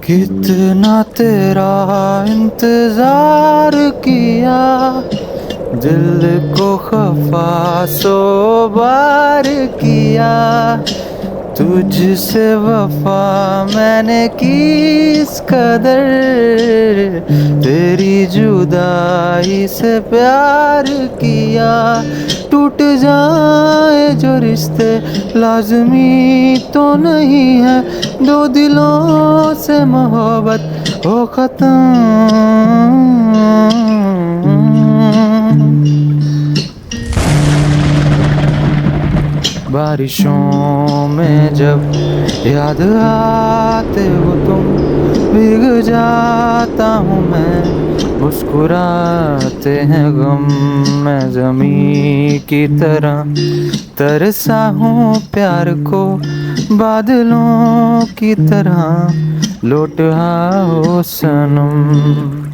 कितना तेरा इंतजार किया, दिल को खफा सो बार किया, तुझसे वफा मैंने की इस कदर, तेरी जुदाई से प्यार किया। टूट जाए जो रिश्ते लाजमी तो नहीं है, दो दिलों से मोहब्बत हो खत्म। बारिशों में जब याद आते हो तुम, भीग जाता हूँ मैं, मुस्कुराते हैं गम, मैं ज़मीं की तरह तरसा हूँ प्यार को, बादलों की तरह लौट आओ सनम।